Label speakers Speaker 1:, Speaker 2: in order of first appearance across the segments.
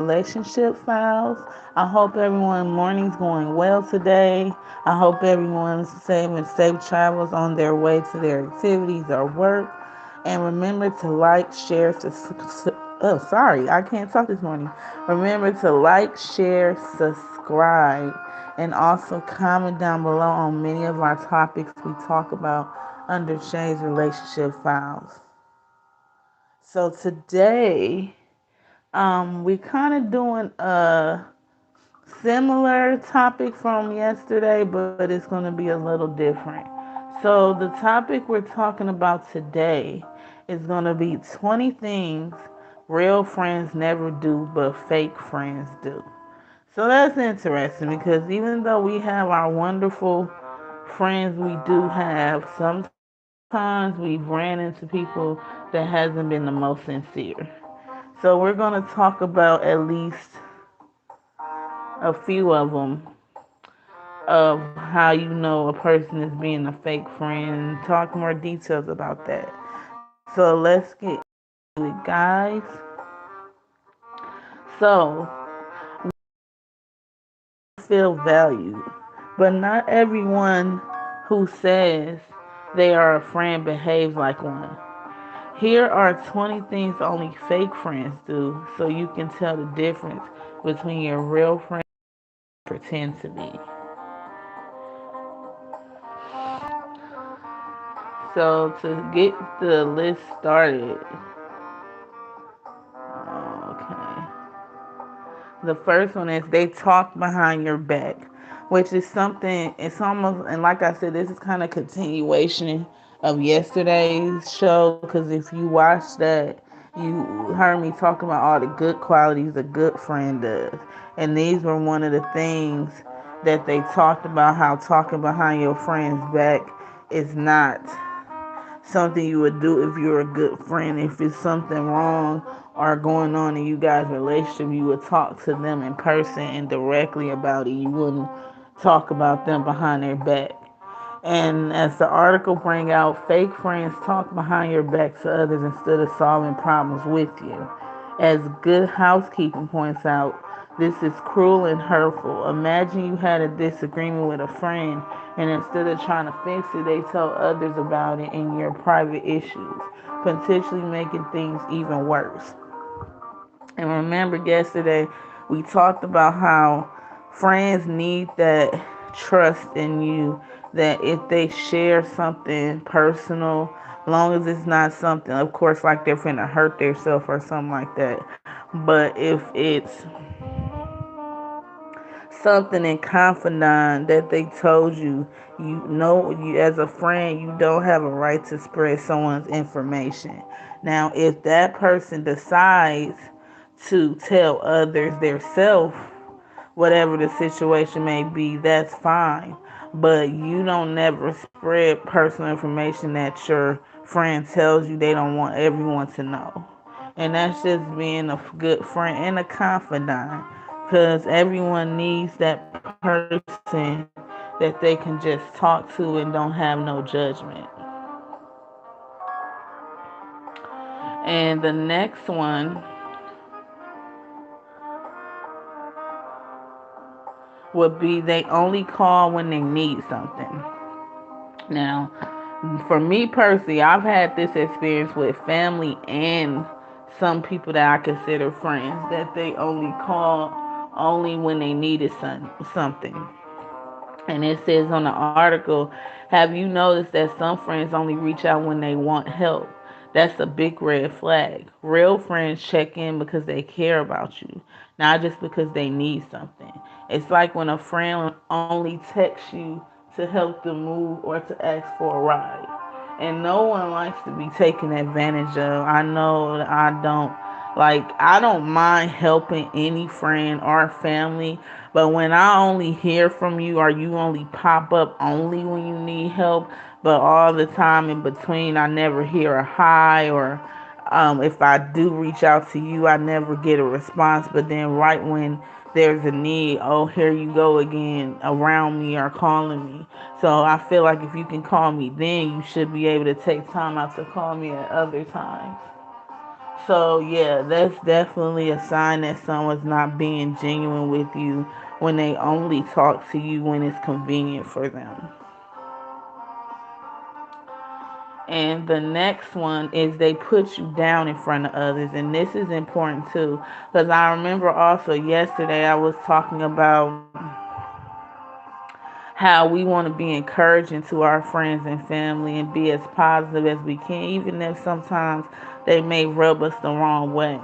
Speaker 1: Relationship Files. I hope everyone's morning's going well today. I hope everyone's safe travels on their way to their activities or work. And remember to like, share, oh, sorry, I can't talk this morning. Remember to like, share, subscribe, and also comment down below on many of our topics we talk about under ShayS Relationship Files. So today, we kind of doing a similar topic from yesterday, but it's going to be a little different. So the topic we're talking about today is going to be 20 things real friends never do, but fake friends do. So that's interesting because even though we have our wonderful friends we do have, sometimes we've ran into people that hasn't been the most sincere. So we're going to talk about at least a few of them of how you know a person is being a fake friend and talk more details about that. So let's get into it, guys. So feel valued, but not everyone who says they are a friend behaves like one. Here are 20 things only fake friends do so you can tell the difference between your real friend and pretend to be. So to get the list started, okay. The first one is they talk behind your back, which is something, it's almost, and like I said, this is kind of continuation of yesterday's show because if you watch that, you heard me talking about all the good qualities a good friend does. And these were one of the things that they talked about how talking behind your friend's back is not something you would do if you're a good friend. If it's something wrong or going on in you guys' relationship, you would talk to them in person and directly about it. You wouldn't talk about them behind their back. And as the article bring out, fake friends talk behind your back to others instead of solving problems with you. As Good Housekeeping points out, this is cruel and hurtful. Imagine you had a disagreement with a friend, and instead of trying to fix it, they tell others about it in your private issues, potentially making things even worse. And remember, yesterday we talked about how friends need that trust in you, that if they share something personal, long as it's not something, of course, like they're finna hurt themselves or something like that. But if it's something in confidant that they told you, you know, you as a friend, you don't have a right to spread someone's information. Now, if that person decides to tell others their self, whatever the situation may be, that's fine. But you don't never spread personal information that your friend tells you they don't want everyone to know. And that's just being a good friend and a confidant. Because everyone needs that person that they can just talk to and don't have no judgment. And the next one would be they only call when they need something. Now, for me personally, I've had this experience with family and some people that I consider friends that they only call only when they needed something. And it says on the article, have you noticed that some friends only reach out when they want help? That's a big red flag. Real friends check in because they care about you, not just because they need something. It's like when a friend only texts you to help them move or to ask for a ride. And no one likes to be taken advantage of. I know I don't. Like, I don't mind helping any friend or family, but when I only hear from you or you only pop up only when you need help, but all the time in between, I never hear a hi, or if I do reach out to you, I never get a response. But then, right when there's a need, oh, here you go again around me or calling me. So I feel like if you can call me then, you should be able to take time out to call me at other times. So yeah, that's definitely a sign that someone's not being genuine with you when they only talk to you when it's convenient for them. And the next one is they put you down in front of others. And this is important too. Because I remember also yesterday I was talking about how we want to be encouraging to our friends and family and be as positive as we can, even if sometimes they may rub us the wrong way.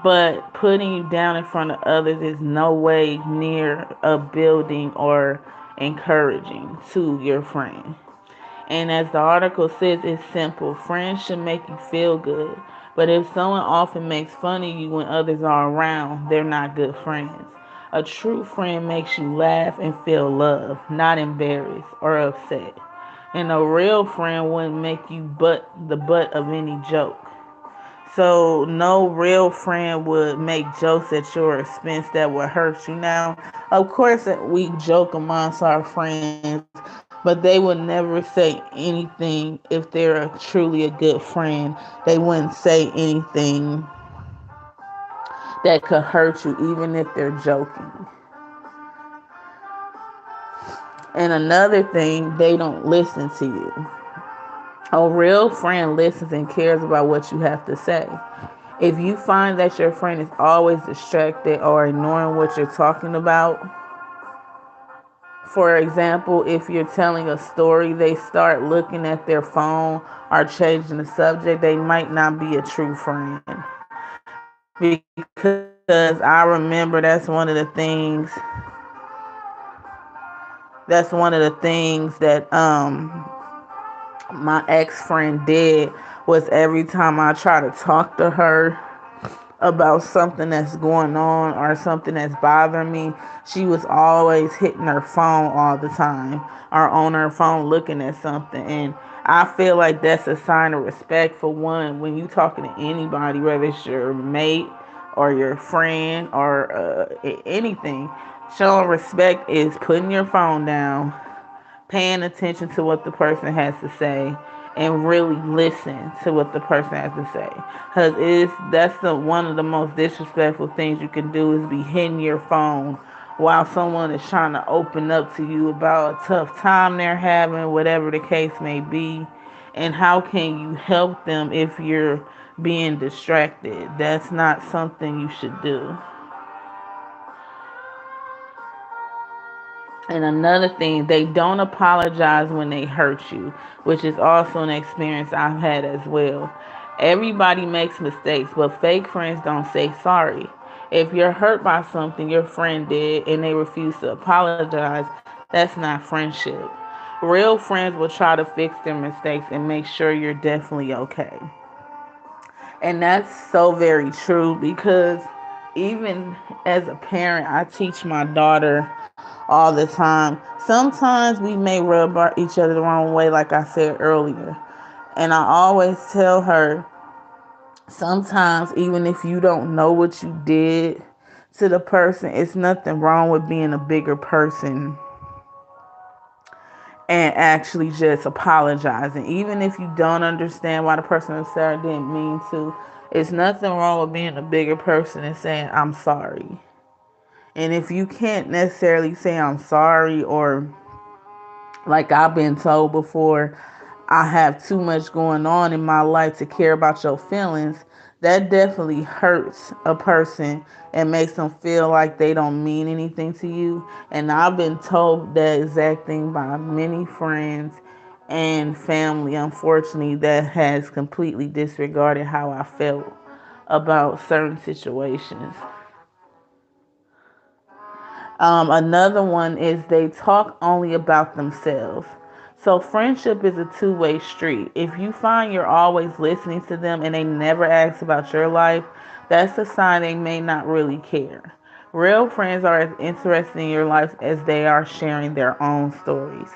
Speaker 1: But putting you down in front of others is no way near a building or encouraging to your friend. And as the article says, it's simple. Friends should make you feel good. But if someone often makes fun of you when others are around, they're not good friends. A true friend makes you laugh and feel loved, not embarrassed or upset. And a real friend wouldn't make you the butt of any joke. So no real friend would make jokes at your expense that would hurt you. Now, of course, we joke amongst our friends, but they would never say anything if they're truly a good friend. They wouldn't say anything that could hurt you, even if they're joking. And another thing, they don't listen to you. A real friend listens and cares about what you have to say. If you find that your friend is always distracted or ignoring what you're talking about, for example, if you're telling a story, they start looking at their phone or changing the subject, they might not be a true friend. Because I remember that's one of the things that my ex-friend did was every time I try to talk to her about something that's going on or something that's bothering me, she was always hitting her phone all the time or on her phone looking at something. And I feel like that's a sign of respect for one when you talking to anybody, whether it's your mate or your friend or anything. Showing respect is putting your phone down, paying attention to what the person has to say, and really listen to what the person has to say, because that's the one of the most disrespectful things you can do is be hitting your phone while someone is trying to open up to you about a tough time they're having, whatever the case may be. And how can you help them if you're being distracted? That's not something you should do. And another thing, they don't apologize when they hurt you, which is also an experience I've had as well. Everybody makes mistakes, but fake friends don't say sorry. If you're hurt by something your friend did and they refuse to apologize, that's not friendship. Real friends will try to fix their mistakes and make sure you're definitely okay. And that's so very true because even as a parent, I teach my daughter all the time. Sometimes we may rub each other the wrong way, like I said earlier. And I always tell her sometimes, even if you don't know what you did to the person, it's nothing wrong with being a bigger person and actually just apologizing. Even if you don't understand why the person was sorry didn't mean to, it's nothing wrong with being a bigger person and saying, I'm sorry. And if you can't necessarily say I'm sorry, or like I've been told before, I have too much going on in my life to care about your feelings, that definitely hurts a person and makes them feel like they don't mean anything to you. And I've been told that exact thing by many friends and family, unfortunately, that has completely disregarded how I felt about certain situations. Another one is they talk only about themselves. So friendship is a two-way street. If you find you're always listening to them and they never ask about your life, that's a sign they may not really care. Real friends are as interested in your life as they are sharing their own stories.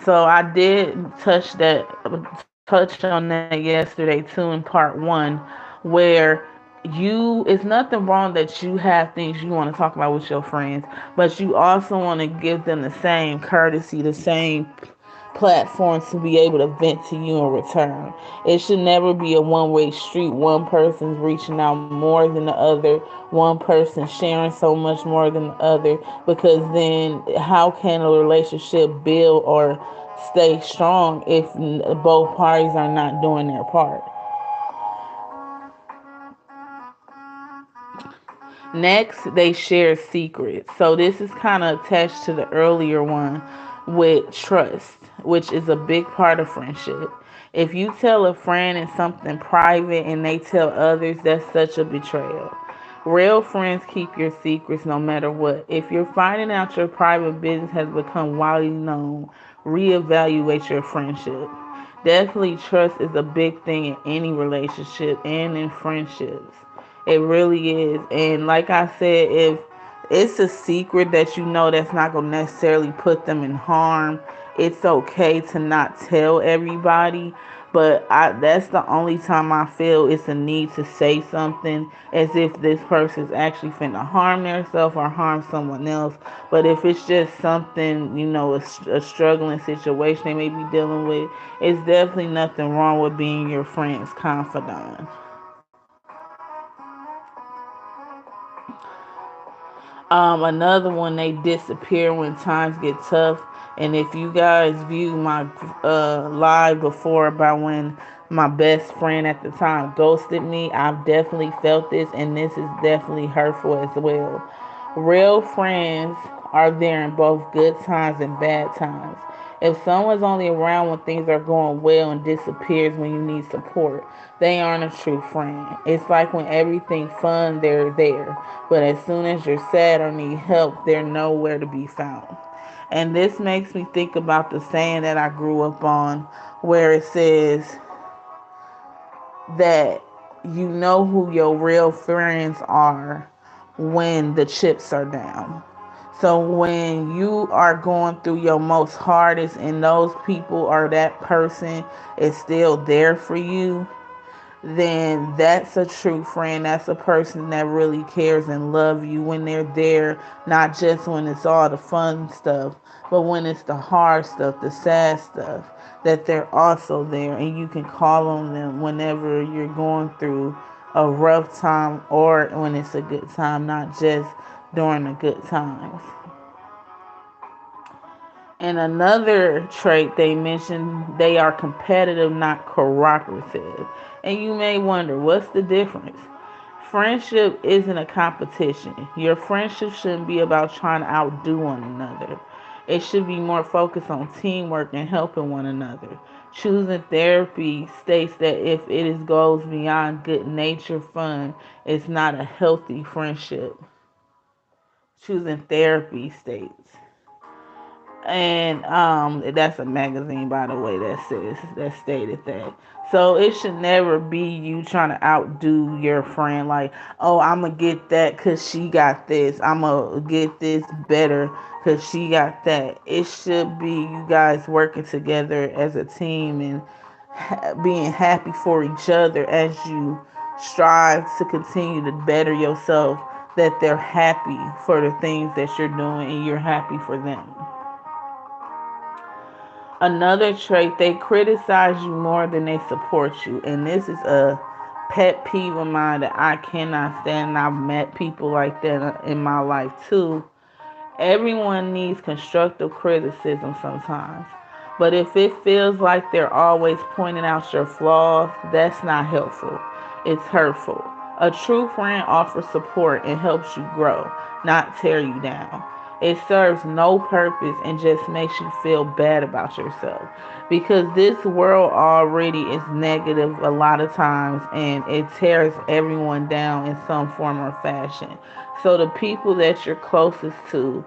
Speaker 1: So I did touch on that yesterday too in part one, where it's nothing wrong that you have things you want to talk about with your friends, but you also want to give them the same courtesy, the same platforms to be able to vent to you in return. It should never be a one-way street. One person's reaching out more than the other, one person sharing so much more than the other, because then how can a relationship build or stay strong if both parties are not doing their part? Next, they share secrets. So this is kind of attached to the earlier one with trust, which is a big part of friendship. If you tell a friend in something private and they tell others, that's such a betrayal. Real friends keep your secrets no matter what. If you're finding out your private business has become widely known, reevaluate your friendship. Definitely, trust is a big thing in any relationship and in friendships. It really is. And like I said, if it's a secret that you know that's not going to necessarily put them in harm, it's okay to not tell everybody. But that's the only time I feel it's a need to say something, as if this person's actually finna harm themselves or harm someone else. But if it's just something, a struggling situation they may be dealing with, it's definitely nothing wrong with being your friend's confidant. Another one, they disappear when times get tough. And if you guys view my live before about when my best friend at the time ghosted me, I've definitely felt this, and this is definitely hurtful as well. Real friends are there in both good times and bad times. If someone's only around when things are going well and disappears when you need support, they aren't a true friend. It's like when everything's fun, they're there. But as soon as you're sad or need help, they're nowhere to be found. And this makes me think about the saying that I grew up on, where it says that you know who your real friends are when the chips are down. So when you are going through your most hardest and those people or that person is still there for you, then that's a true friend. That's a person that really cares and love you when they're there, not just when it's all the fun stuff, but when it's the hard stuff, the sad stuff, that they're also there and you can call on them whenever you're going through a rough time or when it's a good time, not just during the good times. And another trait they mentioned, they are competitive, not cooperative. And you may wonder, what's the difference? Friendship isn't a competition. Your friendship shouldn't be about trying to outdo one another. It should be more focused on teamwork and helping one another. Choosing therapy states that if it is goes beyond good nature fun, it's not a healthy friendship. Choosing therapy states. And that's a magazine, by the way, that stated that. So it should never be you trying to outdo your friend, like, oh, I'm gonna get that because she got this, I'm gonna get this better because she got that. It should be you guys working together as a team and being happy for each other as you strive to continue to better yourself, that they're happy for the things that you're doing and you're happy for them. Another trait, they criticize you more than they support you. And this is a pet peeve of mine that I cannot stand. And I've met people like that in my life too. Everyone needs constructive criticism sometimes. But if it feels like they're always pointing out your flaws, that's not helpful. It's hurtful. A true friend offers support and helps you grow, not tear you down. It serves no purpose and just makes you feel bad about yourself. Because this world already is negative a lot of times and it tears everyone down in some form or fashion. So the people that you're closest to,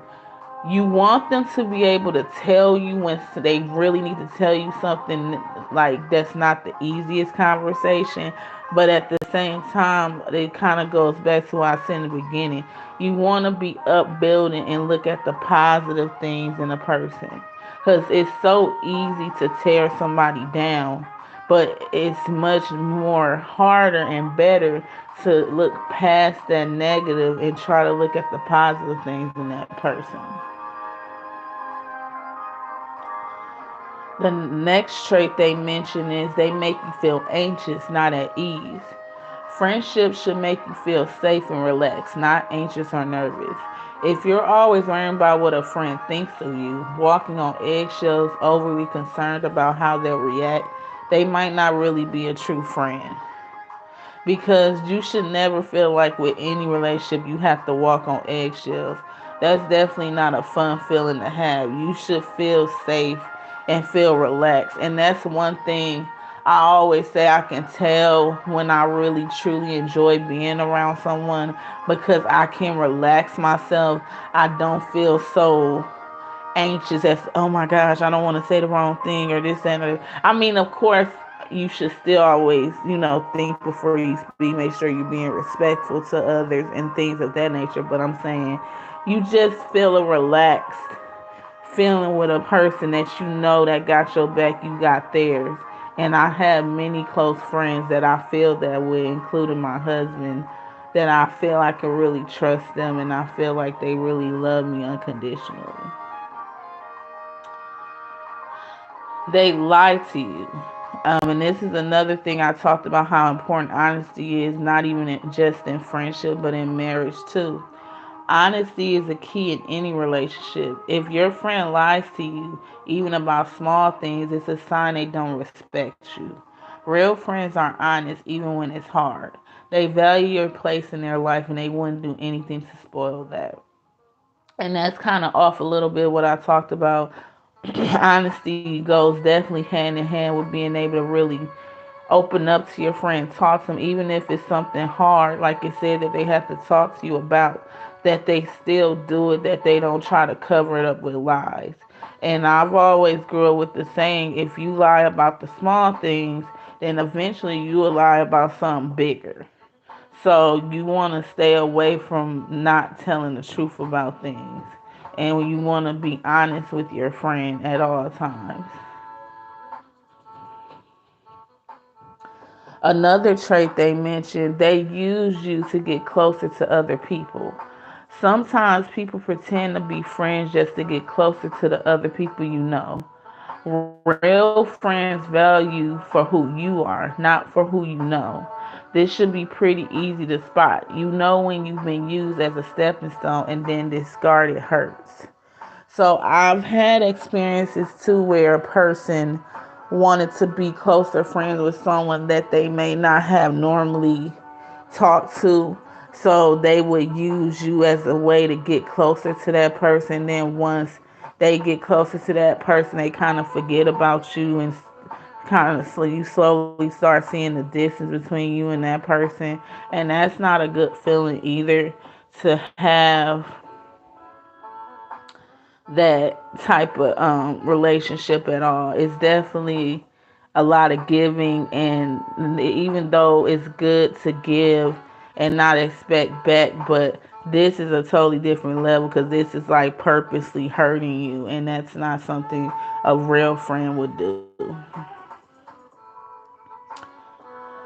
Speaker 1: you want them to be able to tell you when they really need to tell you something, like that's not the easiest conversation, but at the same time it kind of goes back to what I said in the beginning. You want to be upbuilding and look at the positive things in a person, because it's so easy to tear somebody down, but it's much more harder and better to look past that negative and try to look at the positive things in that person. The next trait they mention is they make you feel anxious, not at ease. Friendships should make you feel safe and relaxed, not anxious or nervous. If you're always worrying about what a friend thinks of you, walking on eggshells, overly concerned about how they'll react, they might not really be a true friend. Because you should never feel like with any relationship you have to walk on eggshells. That's definitely not a fun feeling to have. You should feel safe and feel relaxed. And that's one thing I always say I can tell when I really truly enjoy being around someone because I can relax myself. I don't feel so anxious as, oh my gosh, I don't want to say the wrong thing or this and that. I mean, of course, you should still always, think before you speak, make sure you're being respectful to others and things of that nature. But I'm saying you just feel a relaxed feeling with a person that you know that got your back, you got theirs. And I have many close friends that I feel that way, including my husband, that I feel I can really trust them and I feel like they really love me unconditionally. They lie to you. And this is another thing I talked about how important honesty is, not even just in friendship, but in marriage too. Honesty is a key in any relationship. If your friend lies to you, even about small things, it's a sign they don't respect you. Real friends are honest even when it's hard. They value your place in their life and they wouldn't do anything to spoil that. And that's kind of off a little bit what I talked about. Honesty goes definitely hand in hand with being able to really open up to your friend, talk to them, even if it's something hard, like it said that they have to talk to you about, that they still do it, that they don't try to cover it up with lies. And I've always grew up with the saying, if you lie about the small things, then eventually you will lie about something bigger. So you want to stay away from not telling the truth about things. And you want to be honest with your friend at all times. Another trait they mentioned, they use you to get closer to other people. Sometimes people pretend to be friends just to get closer to the other people you know. Real friends value you for who you are, not for who you know. This should be pretty easy to spot. You know when you've been used as a stepping stone and then discarded hurts. So I've had experiences too where a person wanted to be closer friends with someone that they may not have normally talked to. So they would use you as a way to get closer to that person. Then once they get closer to that person, they kind of forget about you and kind of so you slowly start seeing the distance between you and that person. And that's not a good feeling either to have that type of relationship at all. It's definitely a lot of giving, and even though it's good to give and not expect back, but this is a totally different level because this is like purposely hurting you, and that's not something a real friend would do.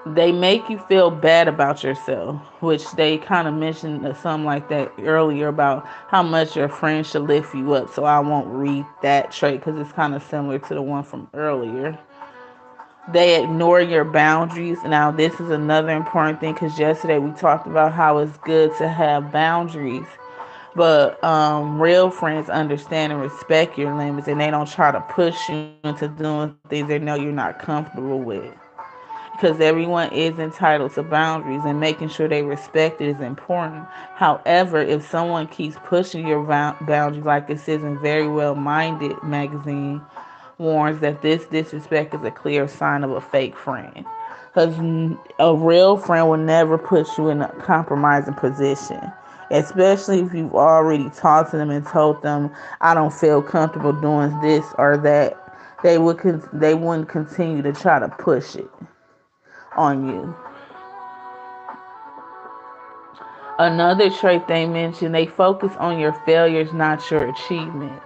Speaker 1: They make you feel bad about yourself, which they kind of mentioned something like that earlier about how much your friends should lift you up. So I won't read that trait because it's kind of similar to the one from earlier. They ignore your boundaries. Now, this is another important thing because yesterday we talked about how it's good to have boundaries. But real friends understand and respect your limits and they don't try to push you into doing things they know you're not comfortable with, because everyone is entitled to boundaries and making sure they respect it is important. However, if someone keeps pushing your boundaries, like it says in Very Well Minded magazine, warns that this disrespect is a clear sign of a fake friend. Because a real friend will never put you in a compromising position, especially if you've already talked to them and told them, I don't feel comfortable doing this or that. They wouldn't continue to try to push it on you. Another trait they mentioned, they focus on your failures, not your achievements.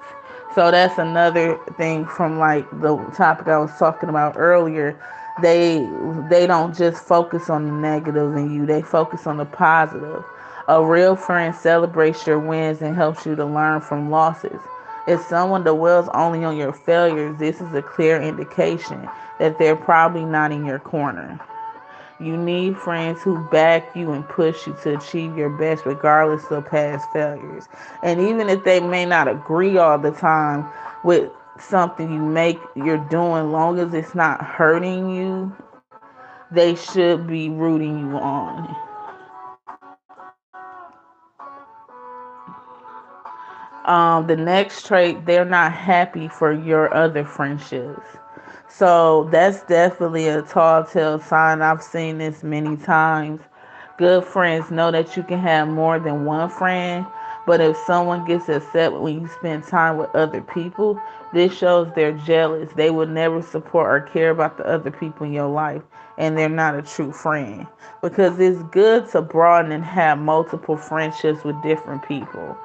Speaker 1: So that's another thing from like the topic I was talking about earlier. They they don't just focus on the negative in you, they focus on the positive. A real friend celebrates your wins and helps you to learn from losses. If someone dwells only on your failures, this is a clear indication that they're probably not in your corner. You need friends who back you and push you to achieve your best regardless of past failures. And even if they may not agree all the time with something you're doing, long as it's not hurting you, they should be rooting you on. The next trait, they're not happy for your other friendships. So that's definitely a tall tale sign. I've seen this many times. Good friends know that you can have more than one friend, but if someone gets upset when you spend time with other people, this shows they're jealous. They will never support or care about the other people in your life, and they're not a true friend. Because it's good to broaden and have multiple friendships with different people.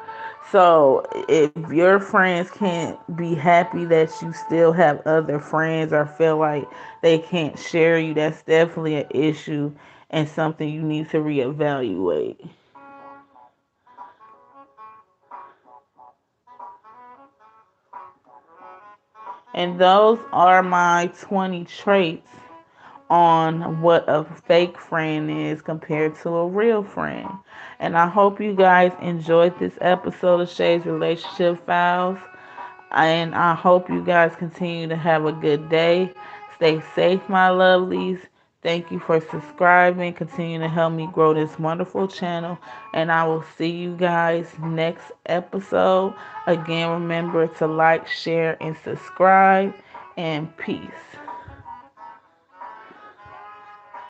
Speaker 1: So if your friends can't be happy that you still have other friends or feel like they can't share you, that's definitely an issue and something you need to reevaluate. And those are my 20 traits on what a fake friend is compared to a real friend. And I hope you guys enjoyed this episode of ShayS Relationship Files. And I hope you guys continue to have a good day. Stay safe, my lovelies. Thank you for subscribing. Continue to help me grow this wonderful channel. And I will see you guys next episode. Again, remember to like, share, and subscribe. And peace.